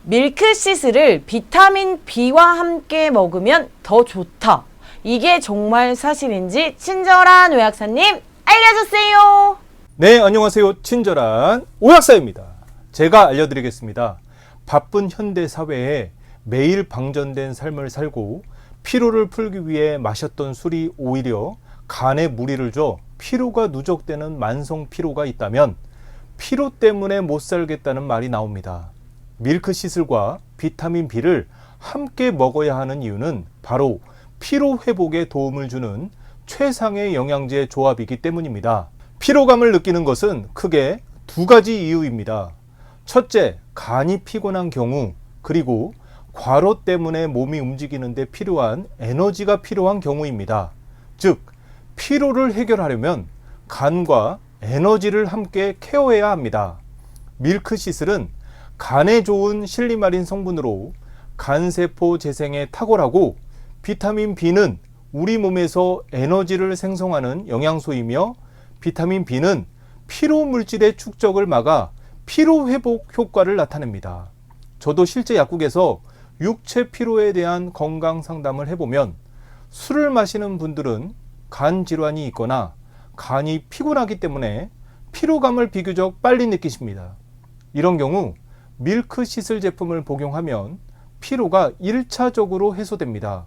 밀크시슬을 비타민 B와 함께 먹으면 더 좋다. 이게 정말 사실인지 친절한 오약사님 알려주세요. 네, 안녕하세요. 친절한 오약사입니다. 제가 알려드리겠습니다. 바쁜 현대 사회에 매일 방전된 삶을 살고 피로를 풀기 위해 마셨던 술이 오히려 간에 무리를 줘 피로가 누적되는 만성 피로가 있다면 피로 때문에 못 살겠다는 말이 나옵니다. 밀크시슬과 비타민 B를 함께 먹어야 하는 이유는 바로 피로 회복에 도움을 주는 최상의 영양제 조합이기 때문입니다. 피로감을 느끼는 것은 크게 두 가지 이유입니다. 첫째, 간이 피곤한 경우, 그리고 과로 때문에 몸이 움직이는데 필요한 에너지가 필요한 경우입니다. 즉, 피로를 해결하려면 간과 에너지를 함께 케어해야 합니다. 밀크시슬은 간에 좋은 실리마린 성분으로 간세포 재생에 탁월하고, 비타민 B는 우리 몸에서 에너지를 생성하는 영양소이며, 비타민 B는 피로 물질의 축적을 막아 피로 회복 효과를 나타냅니다. 저도 실제 약국에서 육체 피로에 대한 건강 상담을 해보면 술을 마시는 분들은 간 질환이 있거나 간이 피곤하기 때문에 피로감을 비교적 빨리 느끼십니다. 이런 경우 밀크시슬 제품을 복용하면 피로가 1차적으로 해소됩니다.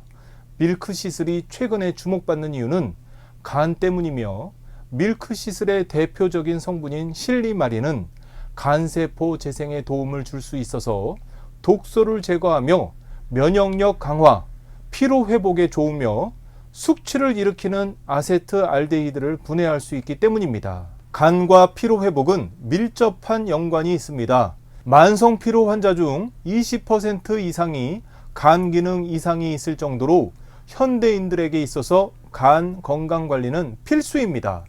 밀크시슬이 최근에 주목받는 이유는 간 때문이며, 밀크시슬의 대표적인 성분인 실리마린은 간세포 재생에 도움을 줄 수 있어서 독소를 제거하며 면역력 강화, 피로 회복에 좋으며 숙취를 일으키는 아세트알데히드를 분해할 수 있기 때문입니다. 간과 피로 회복은 밀접한 연관이 있습니다. 만성 피로 환자 중 20% 이상이 간 기능 이상이 있을 정도로 현대인들에게 있어서 간 건강 관리는 필수입니다.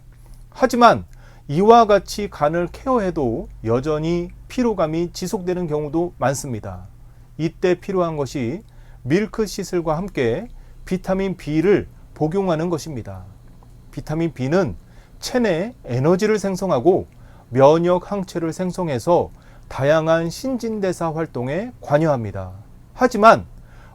하지만 이와 같이 간을 케어해도 여전히 피로감이 지속되는 경우도 많습니다. 이때 필요한 것이 밀크시슬과 함께 비타민 B를 복용하는 것입니다. 비타민 B는 체내 에너지를 생성하고 면역 항체를 생성해서 다양한 신진대사 활동에 관여합니다. 하지만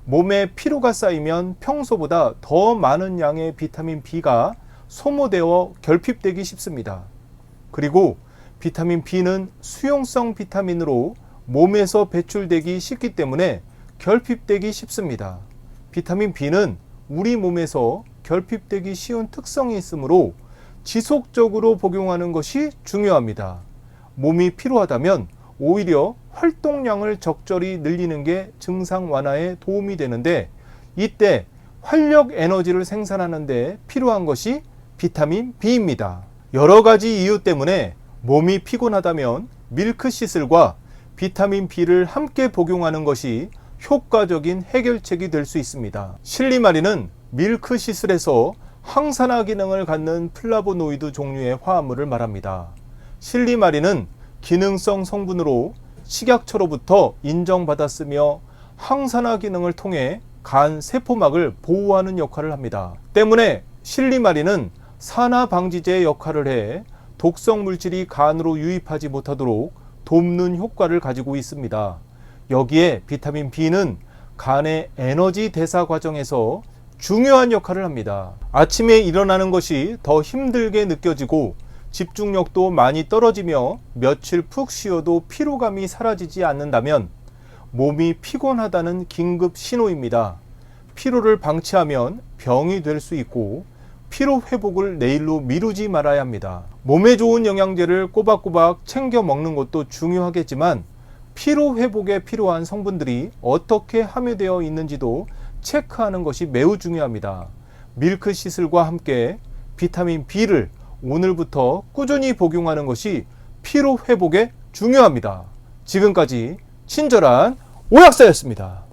몸에 피로가 쌓이면 평소보다 더 많은 양의 비타민 B가 소모되어 결핍되기 쉽습니다. 그리고 비타민 B는 수용성 비타민으로 몸에서 배출되기 쉽기 때문에 결핍되기 쉽습니다. 비타민 B는 우리 몸에서 결핍되기 쉬운 특성이 있으므로 지속적으로 복용하는 것이 중요합니다. 몸이 피로하다면 오히려 활동량을 적절히 늘리는 게 증상 완화에 도움이 되는데, 이때 활력 에너지를 생산하는 데 필요한 것이 비타민 B입니다. 여러 가지 이유 때문에 몸이 피곤하다면 밀크시슬과 비타민 B를 함께 복용하는 것이 효과적인 해결책이 될 수 있습니다. 실리마린은 밀크시슬에서 항산화 기능을 갖는 플라보노이드 종류의 화합물을 말합니다. 실리마린은 기능성 성분으로 식약처로부터 인정받았으며 항산화 기능을 통해 간 세포막을 보호하는 역할을 합니다. 때문에 실리마린은 산화 방지제 역할을 해 독성 물질이 간으로 유입하지 못하도록 돕는 효과를 가지고 있습니다. 여기에 비타민 B는 간의 에너지 대사 과정에서 중요한 역할을 합니다. 아침에 일어나는 것이 더 힘들게 느껴지고 집중력도 많이 떨어지며 며칠 푹 쉬어도 피로감이 사라지지 않는다면 몸이 피곤하다는 긴급 신호입니다. 피로를 방치하면 병이 될 수 있고, 피로 회복을 내일로 미루지 말아야 합니다. 몸에 좋은 영양제를 꼬박꼬박 챙겨 먹는 것도 중요하겠지만, 피로 회복에 필요한 성분들이 어떻게 함유되어 있는지도 체크하는 것이 매우 중요합니다. 밀크시슬과 함께 비타민 B를 오늘부터 꾸준히 복용하는 것이 피로 회복에 중요합니다. 지금까지 친절한 오약사였습니다.